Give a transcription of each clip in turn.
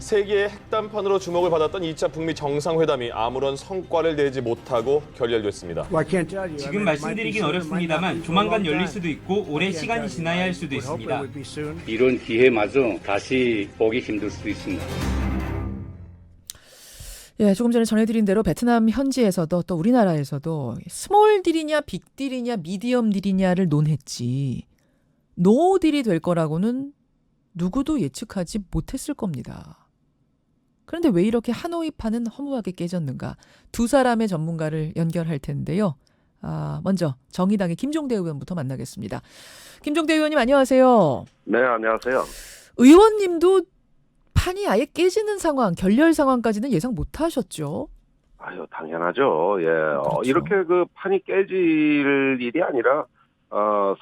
세계의 핵담판으로 주목을 받았던 2차 북미 정상회담이 아무런 성과를 내지 못하고 결렬됐습니다. 지금 말씀드리긴 어렵습니다만 조만간 열릴 수도 있고 오랜 시간이 지나야 할 수도 있습니다. 이런 기회마저 다시 보기 힘들 수도 있습니다. 예, 조금 전에 전해드린 대로 베트남 현지에서도 또 우리나라에서도 스몰 딜이냐 빅 딜이냐 미디엄 딜이냐를 논했지 노 딜이 될 거라고는 누구도 예측하지 못했을 겁니다. 그런데 왜 이렇게 하노이판은 허무하게 깨졌는가? 두 사람의 전문가를 연결할 텐데요. 먼저 정의당의 김종대 의원부터 만나겠습니다. 김종대 의원님 안녕하세요. 네, 안녕하세요. 의원님도 판이 아예 깨지는 상황, 결렬 상황까지는 예상 못하셨죠? 아유, 당연하죠. 예, 그렇죠. 이렇게 그 판이 깨질 일이 아니라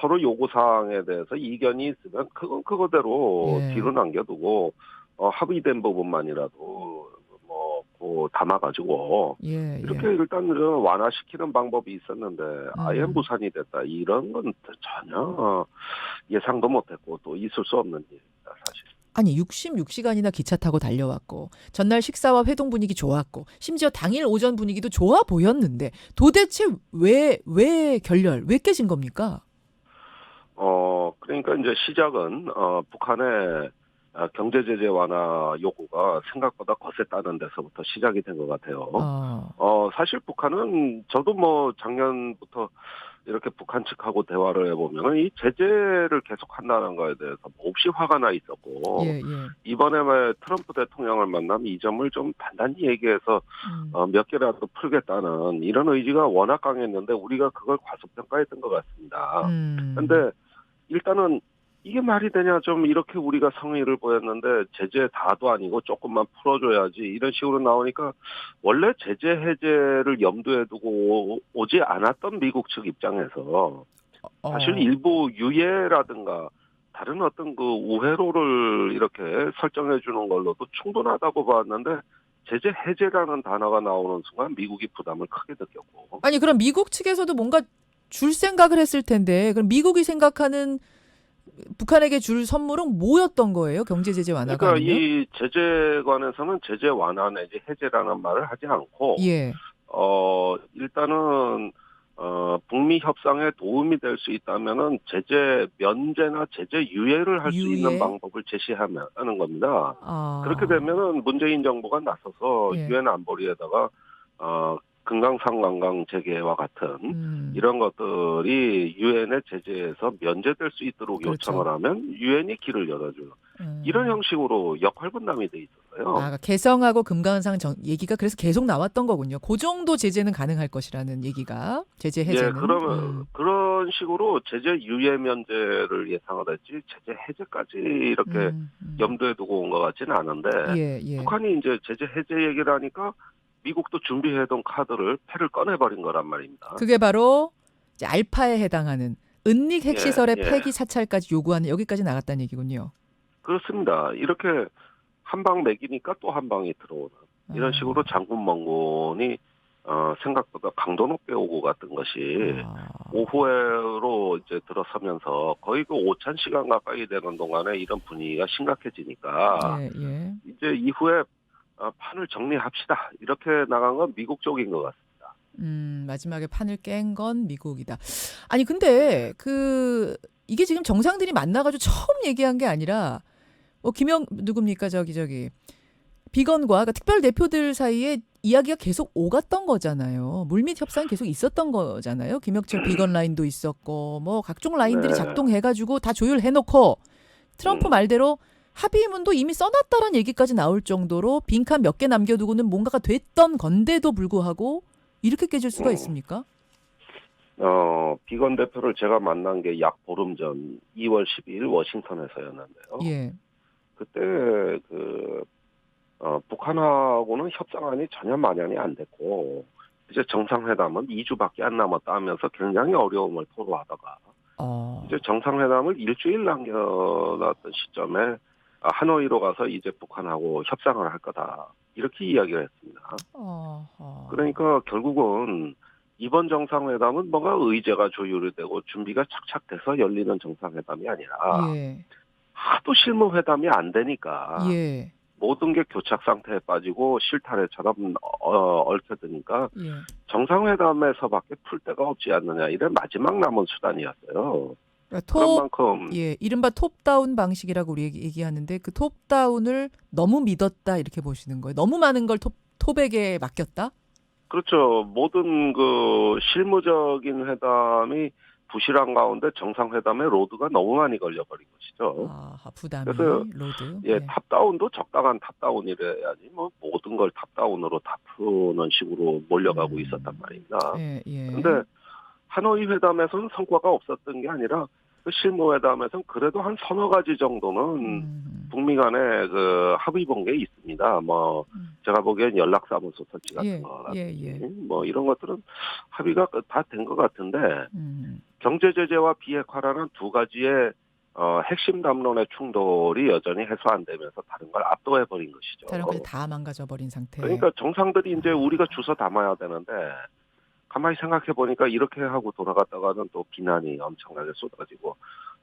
서로 요구 사항에 대해서 이견이 있으면 그건 그거대로 예. 뒤로 남겨두고 합의된 부분만이라도 담아가지고 예, 이렇게 예. 일단 완화시키는 방법이 있었는데 아예 무산이 됐다. 이런 건 전혀 예상도 못했고 또 있을 수 없는 일입니다, 사실. 아니 66시간이나 기차 타고 달려왔고 전날 식사와 회동 분위기 좋았고 심지어 당일 오전 분위기도 좋아 보였는데 도대체 왜 결렬, 왜 깨진 겁니까? 그러니까 이제 시작은 북한의 경제 제재 완화 요구가 생각보다 거셌다는 데서부터 시작이 된 것 같아요. 사실 북한은 저도 작년부터 이렇게 북한 측하고 대화를 해보면 이 제재를 계속 한다는 거에 대해서 몹시 화가 나 있었고 예. 이번에 트럼프 대통령을 만나면 이 점을 좀 단단히 얘기해서 몇 개라도 풀겠다는 이런 의지가 워낙 강했는데 우리가 그걸 과소평가했던 것 같습니다. 그런데 일단은 이게 말이 되냐 좀 이렇게 우리가 성의를 보였는데 제재 다도 아니고 조금만 풀어줘야지 이런 식으로 나오니까 원래 제재 해제를 염두에 두고 오지 않았던 미국 측 입장에서 사실 일부 유예라든가 다른 어떤 그 우회로를 이렇게 설정해 주는 걸로도 충분하다고 봤는데 제재 해제라는 단어가 나오는 순간 미국이 부담을 크게 느꼈고. 아니 그럼 미국 측에서도 뭔가 줄 생각을 했을 텐데 그럼 미국이 생각하는 북한에게 줄 선물은 뭐였던 거예요? 경제 제재 완화가 그러니까 아니면? 이 제재관에서는 제재 완화 내지 해제라는 말을 하지 않고 예. 일단은 북미 협상에 도움이 될 수 있다면은 제재 면제나 제재 유예를 할 수 유예? 있는 방법을 제시하는 겁니다. 그렇게 되면은 문재인 정부가 나서서 예. 유엔 안보리에다가 금강산 관광 재개와 같은 이런 것들이 유엔의 제재에서 면제될 수 있도록 그렇죠. 요청을 하면 유엔이 길을 열어주는 이런 형식으로 역할 분담이 돼 있었어요. 그러니까 개성하고 금강산 얘기가 그래서 계속 나왔던 거군요. 그 정도 제재는 가능할 것이라는 얘기가 제재 해제는. 예, 그러면 그런 식으로 제재 유예 면제를 예상을 했지 제재 해제까지 이렇게 염두에 두고 온 것 같지는 않은데 예. 북한이 이제 제재 해제 얘기를 하니까 미국도 준비해둔 카드를 패를 꺼내버린 거란 말입니다. 그게 바로 이제 알파에 해당하는 은닉 핵시설의 예. 폐기 사찰까지 요구하는 여기까지 나갔다는 얘기군요. 그렇습니다. 이렇게 한 방 매기니까 또 한 방이 들어오는 이런 식으로 장군 멍군이 생각보다 강도 높게 오고 갔던 것이 오후에로 이제 들어서면서 거의 그 5,000시간 가까이 되는 동안에 이런 분위기가 심각해지니까 예. 이제 이후에 판을 정리합시다. 이렇게 나간 건 미국 쪽인 것 같습니다. 마지막에 판을 깬 건 미국이다. 아니 근데 이게 지금 정상들이 만나가지고 처음 얘기한 게 아니라 누굽니까 저기 비건과 그러니까 특별 대표들 사이에 이야기가 계속 오갔던 거잖아요. 물밑 협상이 계속 있었던 거잖아요. 김혁철 비건 라인도 있었고 각종 라인들이 네. 작동해가지고 다 조율해놓고 트럼프 말대로 합의문도 이미 써놨다라는 얘기까지 나올 정도로 빈칸 몇 개 남겨두고는 뭔가가 됐던 건데도 불구하고 이렇게 깨질 수가 있습니까? 비건 대표를 제가 만난 게 약 보름 전 2월 12일 워싱턴에서였는데요. 예. 그때 북한하고는 협상안이 전혀 만연이 안 됐고 이제 정상회담은 2주밖에 안 남았다 하면서 굉장히 어려움을 토로하다가 이제 정상회담을 일주일 남겨놨던 시점에 하노이로 가서 이제 북한하고 협상을 할 거다. 이렇게 이야기를 했습니다. 그러니까 결국은 이번 정상회담은 뭔가 의제가 조율이 되고 준비가 착착돼서 열리는 정상회담이 아니라 예. 하도 실무회담이 안 되니까 모든 게 교착 상태에 빠지고 실타래처럼 얽혀드니까 예. 정상회담에서밖에 풀 데가 없지 않느냐. 이런 마지막 남은 수단이었어요. 그러니까 그런 만큼 예, 이른바 톱다운 방식이라고 우리 얘기하는데 그 톱다운을 너무 믿었다 이렇게 보시는 거예요. 너무 많은 걸 톱에게 맡겼다? 그렇죠. 모든 그 실무적인 회담이 부실한 가운데 정상회담의 로드가 너무 많이 걸려버린 것이죠. 아, 부담이 그래서 로드. 예, 네. 탑다운도 적당한 탑다운이래야지 뭐 모든 걸 탑다운으로 다 푸는 식으로 몰려가고 있었단 말입니다. 예, 예. 근데 하노이 회담에서는 성과가 없었던 게 아니라 그 실무회담에서는 그래도 한 서너 가지 정도는 북미 간에 그 합의 본 게 있습니다. 뭐 제가 보기엔 연락사무소 설치 같은 예, 거라든지 예, 예. 뭐 이런 것들은 합의가 다 된 것 같은데 경제 제재와 비핵화라는 두 가지의 핵심 담론의 충돌이 여전히 해소 안 되면서 다른 걸 압도해 버린 것이죠. 다른 것이 다 망가져 버린 상태. 그러니까 정상들이 이제 우리가 주워 담아야 되는데 가만히 생각해 보니까 이렇게 하고 돌아갔다가는 또 비난이 엄청나게 쏟아지고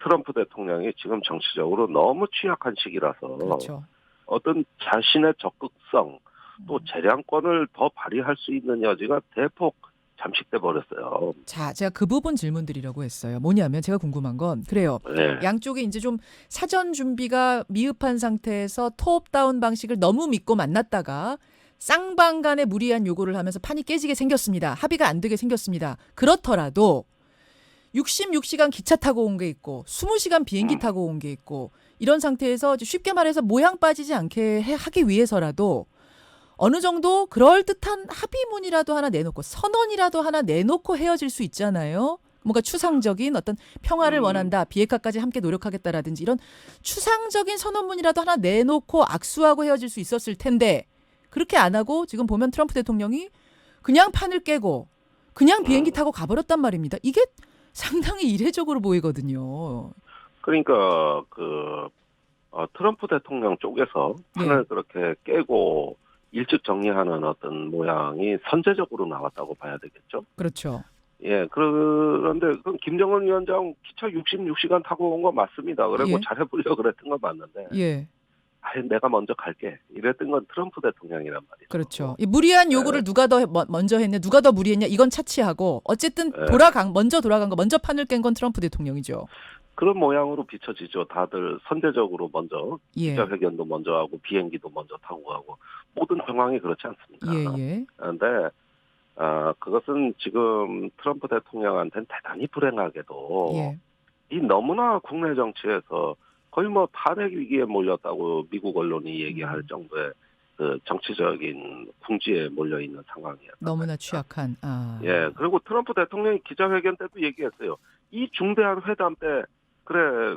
트럼프 대통령이 지금 정치적으로 너무 취약한 시기라서 그렇죠. 어떤 자신의 적극성 또 재량권을 더 발휘할 수 있는 여지가 대폭 잠식돼 버렸어요. 자, 제가 그 부분 질문 드리려고 했어요. 뭐냐면 제가 궁금한 건 그래요. 네. 양쪽이 이제 좀 사전 준비가 미흡한 상태에서 톱다운 방식을 너무 믿고 만났다가 쌍방 간에 무리한 요구를 하면서 판이 깨지게 생겼습니다. 합의가 안 되게 생겼습니다. 그렇더라도 66시간 기차 타고 온 게 있고 20시간 비행기 타고 온 게 있고 이런 상태에서 쉽게 말해서 모양 빠지지 않게 하기 위해서라도 어느 정도 그럴듯한 합의문이라도 하나 내놓고 선언이라도 하나 내놓고 헤어질 수 있잖아요. 뭔가 추상적인 어떤 평화를 원한다, 비핵화까지 함께 노력하겠다라든지 이런 추상적인 선언문이라도 하나 내놓고 악수하고 헤어질 수 있었을 텐데 그렇게 안 하고 지금 보면 트럼프 대통령이 그냥 판을 깨고 그냥 비행기 타고 가버렸단 말입니다. 이게 상당히 이례적으로 보이거든요. 그러니까 트럼프 대통령 쪽에서 판을 그렇게 깨고 일찍 정리하는 어떤 모양이 선제적으로 나왔다고 봐야 되겠죠. 그렇죠. 예, 그런데 그건 김정은 위원장 기차 66시간 타고 온 거 맞습니다. 그리고 예. 잘해보려고 그랬던 거 맞는데 예, 아예 내가 먼저 갈게 이랬던 건 트럼프 대통령이란 말이죠. 그렇죠. 이 무리한 요구를 누가 더 먼저 했냐, 누가 더 무리했냐 이건 차치하고 어쨌든 먼저 돌아간 거, 먼저 판을 깬 건 트럼프 대통령이죠. 그런 모양으로 비춰지죠. 다들 선제적으로 먼저 예. 기자회견도 먼저 하고 비행기도 먼저 타고 가고 모든 정황이 그렇지 않습니까? 예. 그런데 그것은 지금 트럼프 대통령한테는 대단히 불행하게도 예. 이 너무나 국내 정치에서 거의 뭐 탄핵 위기에 몰렸다고 미국 언론이 얘기할 정도의 그 정치적인 궁지에 몰려 있는 상황이에요. 너무나 취약한. 예. 그리고 트럼프 대통령이 기자회견 때도 얘기했어요. 이 중대한 회담 때 그래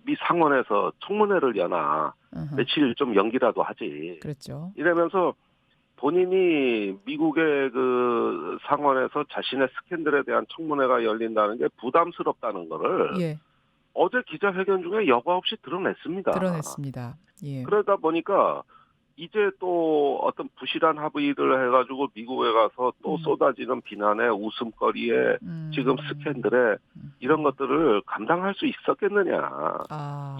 미 상원에서 청문회를 여나 며칠 좀 연기라도 하지. 그랬죠. 이러면서 본인이 미국의 그 상원에서 자신의 스캔들에 대한 청문회가 열린다는 게 부담스럽다는 거를 예. 어제 기자회견 중에 여과 없이 드러냈습니다. 드러냈습니다. 예. 그러다 보니까 이제 또 어떤 부실한 합의를 해가지고 미국에 가서 또 쏟아지는 비난의 웃음거리에 지금 스캔들에 이런 것들을 감당할 수 있었겠느냐.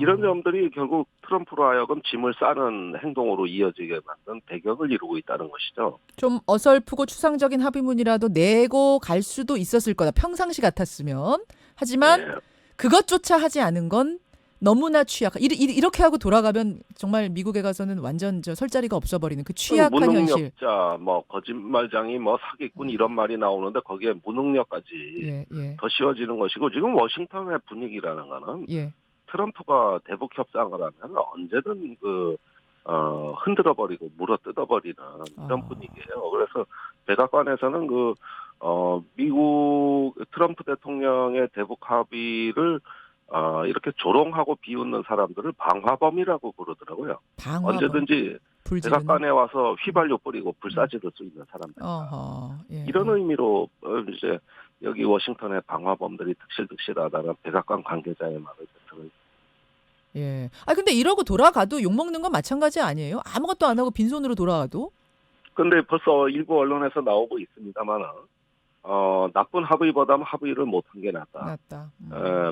이런 점들이 결국 트럼프로 하여금 짐을 싸는 행동으로 이어지게 만든 배경을 이루고 있다는 것이죠. 좀 어설프고 추상적인 합의문이라도 내고 갈 수도 있었을 거다. 평상시 같았으면. 하지만 네. 그것조차 하지 않은 건 너무나 취약한. 이렇게 하고 돌아가면 정말 미국에 가서는 완전 설 자리가 없어버리는 그 취약한 현실. 무능력자, 뭐 거짓말장이, 뭐 사기꾼 이런 말이 나오는데 거기에 무능력까지 예. 더 씌워지는 것이고 지금 워싱턴의 분위기라는 거는 예. 트럼프가 대북 협상을 하면 언제든 흔들어버리고 물어뜯어버리는 이런 분위기예요. 그래서 백악관에서는 미국 트럼프 대통령의 대북 합의를 이렇게 조롱하고 비웃는 사람들을 방화범이라고 부르더라고요. 방화범. 언제든지 백악관에 와서 휘발유 뿌리고 불사지를 수 있는 사람들. 예. 이런 의미로 이제 여기 워싱턴의 방화범들이 득실득실하다는 백악관 관계자의 말을 듣는. 예. 근데 이러고 돌아가도 욕먹는 건 마찬가지 아니에요? 아무것도 안 하고 빈손으로 돌아가도? 근데 벌써 일부 언론에서 나오고 있습니다만은 나쁜 합의보다는 합의를 못한 게 낫다.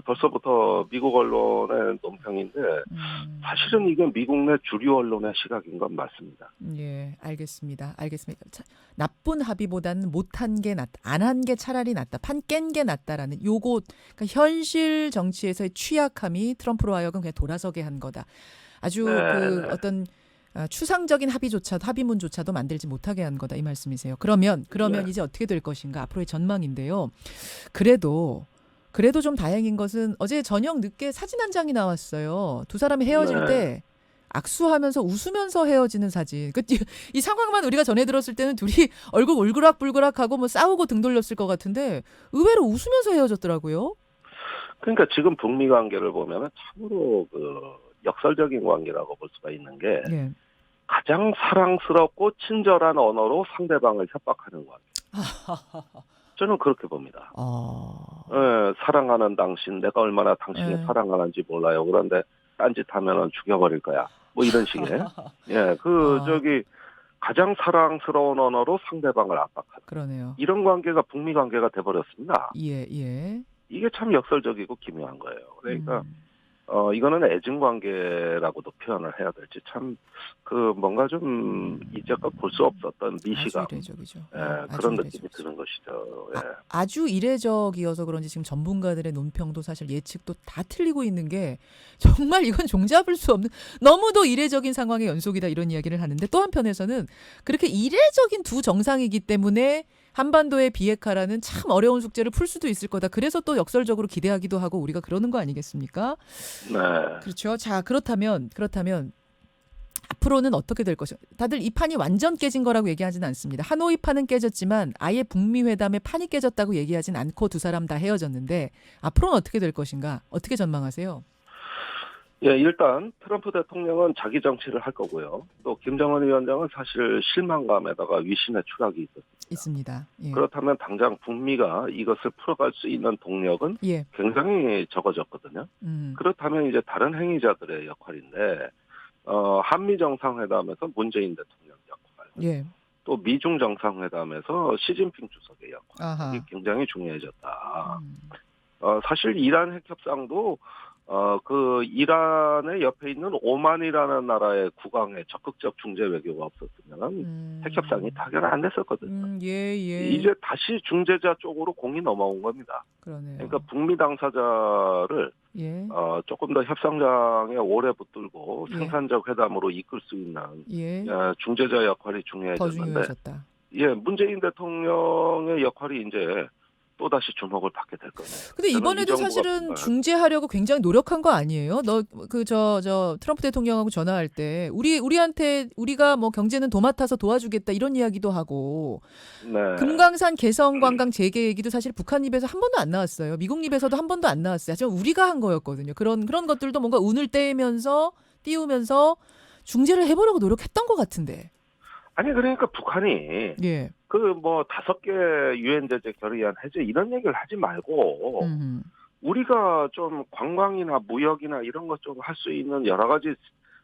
벌써부터 미국 언론의 논평인데 사실은 이게 미국 내 주류 언론의 시각인 건 맞습니다. 예, 알겠습니다. 자, 나쁜 합의보다는 못한 게 낫다. 안 한 게 차라리 낫다. 판 깬 게 낫다라는 요거 그러니까 현실 정치에서의 취약함이 트럼프로 하여금 그냥 돌아서게 한 거다. 아주 그 어떤 추상적인 합의문조차도 만들지 못하게 한 거다 이 말씀이세요. 그러면 이제 어떻게 될 것인가 앞으로의 전망인데요. 그래도 좀 다행인 것은 어제 저녁 늦게 사진 한 장이 나왔어요. 두 사람이 헤어질 때 악수하면서 웃으면서 헤어지는 사진. 이 상황만 우리가 전해 들었을 때는 둘이 얼굴 울그락불그락하고 뭐 싸우고 등 돌렸을 것 같은데 의외로 웃으면서 헤어졌더라고요. 그러니까 지금 북미 관계를 보면은 참으로 역설적인 관계라고 볼 수가 있는 게 가장 사랑스럽고 친절한 언어로 상대방을 협박하는 관계. 저는 그렇게 봅니다. 사랑하는 당신, 내가 얼마나 당신을 사랑하는지 몰라요. 그런데 딴짓하면은 죽여버릴 거야. 뭐 이런 식의. 가장 사랑스러운 언어로 상대방을 압박하는. 그러네요. 이런 관계가 북미 관계가 돼버렸습니다. 예. 이게 참 역설적이고 기묘한 거예요. 그러니까 이거는 애증 관계라고도 표현을 해야 될지 참 뭔가 좀 이제껏 볼 수 없었던 미시감. 아주 이례적이죠. 그런 느낌이 드는 것이죠. 아주 이례적이어서 그런지 지금 전문가들의 논평도 사실 예측도 다 틀리고 있는 게 정말 이건 종잡을 수 없는 너무도 이례적인 상황의 연속이다 이런 이야기를 하는데 또 한편에서는 그렇게 이례적인 두 정상이기 때문에 한반도의 비핵화라는 참 어려운 숙제를 풀 수도 있을 거다. 그래서 또 역설적으로 기대하기도 하고 우리가 그러는 거 아니겠습니까? 네. 그렇죠. 자, 그렇다면 앞으로는 어떻게 될 것인가? 다들 이 판이 완전 깨진 거라고 얘기하진 않습니다. 하노이 판은 깨졌지만 아예 북미 회담의 판이 깨졌다고 얘기하진 않고 두 사람 다 헤어졌는데 앞으로는 어떻게 될 것인가? 어떻게 전망하세요? 예, 일단 트럼프 대통령은 자기 정치를 할 거고요. 또 김정은 위원장은 사실 실망감에다가 위신의 추락이 있습니다. 예. 그렇다면 당장 북미가 이것을 풀어갈 수 있는 동력은 굉장히 적어졌거든요. 그렇다면 이제 다른 행위자들의 역할인데 한미 정상회담에서 문재인 대통령 역할, 또 미중 정상회담에서 시진핑 주석의 역할, 이게 굉장히 중요해졌다. 사실 이란 핵 협상도 이란의 옆에 있는 오만이라는 나라의 국왕의 적극적 중재 외교가 없었으면 핵 협상이 타결 안 됐었거든요. 이제 다시 중재자 쪽으로 공이 넘어온 겁니다. 그러니까 북미 당사자를 조금 더 협상장에 오래 붙들고 생산적 회담으로 이끌 수 있는 중재자 역할이 중요해졌는데, 문재인 대통령의 역할이 이제 또다시 주목을 받게 될 거예요. 근데 이번에도 사실은 중재하려고 굉장히 노력한 거 아니에요? 트럼프 대통령하고 전화할 때 우리한테 우리가 뭐 경제는 도맡아서 도와주겠다 이런 이야기도 하고 금강산 개성 관광 재개 얘기도 사실 북한 입에서 한 번도 안 나왔어요. 미국 입에서도 한 번도 안 나왔어요. 하지만 우리가 한 거였거든요. 그런 것들도 뭔가 운을 띄우면서 중재를 해보려고 노력했던 것 같은데. 아니 그러니까 북한이 5개 유엔 제재 결의안 해제 이런 얘기를 하지 말고 우리가 좀 관광이나 무역이나 이런 것 좀 할 수 있는 여러 가지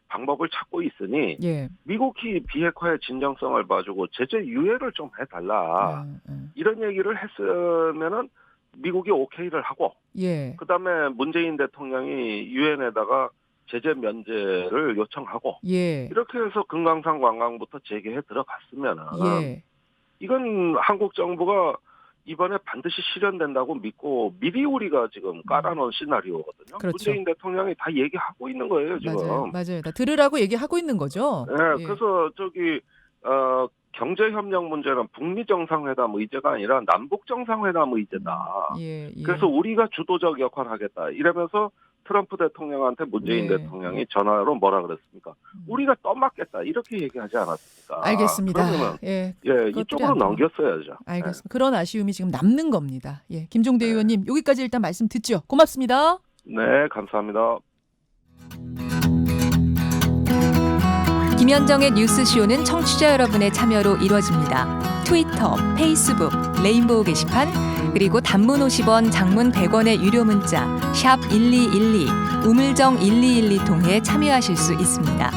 방법을 찾고 있으니 미국이 비핵화의 진정성을 봐주고 제재 유예를 좀 해달라 이런 얘기를 했으면은 미국이 오케이를 하고 그다음에 문재인 대통령이 유엔에다가 제재 면제를 요청하고 이렇게 해서 금강산 관광부터 재개해 들어갔으면은 이건 한국 정부가 이번에 반드시 실현된다고 믿고 미리 우리가 지금 깔아놓은 시나리오거든요. 문재인 대통령이 다 얘기하고 있는 거예요 지금. 맞아요. 다 들으라고 얘기하고 있는 거죠. 그래서 경제협력 문제는 북미 정상회담 의제가 아니라 남북 정상회담 의제다. 그래서 우리가 주도적 역할을 하겠다. 이러면서 트럼프 대통령한테 문재인 대통령이 전화로 뭐라 그랬습니까? 우리가 떠맡겠다. 이렇게 얘기하지 않았습니까? 알겠습니다. 이쪽으로 넘겼어야죠. 알겠습니다. 그런 아쉬움이 지금 남는 겁니다. 김종대 의원님 여기까지 일단 말씀 듣죠. 고맙습니다. 네, 감사합니다. 김현정의 뉴스쇼는 청취자 여러분의 참여로 이루어집니다. 트위터, 페이스북, 레인보우 게시판, 그리고 단문 50원, 장문 100원의 유료 문자 샵 1212, 우물정 1212 통해 참여하실 수 있습니다.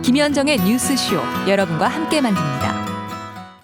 김현정의 뉴스쇼, 여러분과 함께 만듭니다.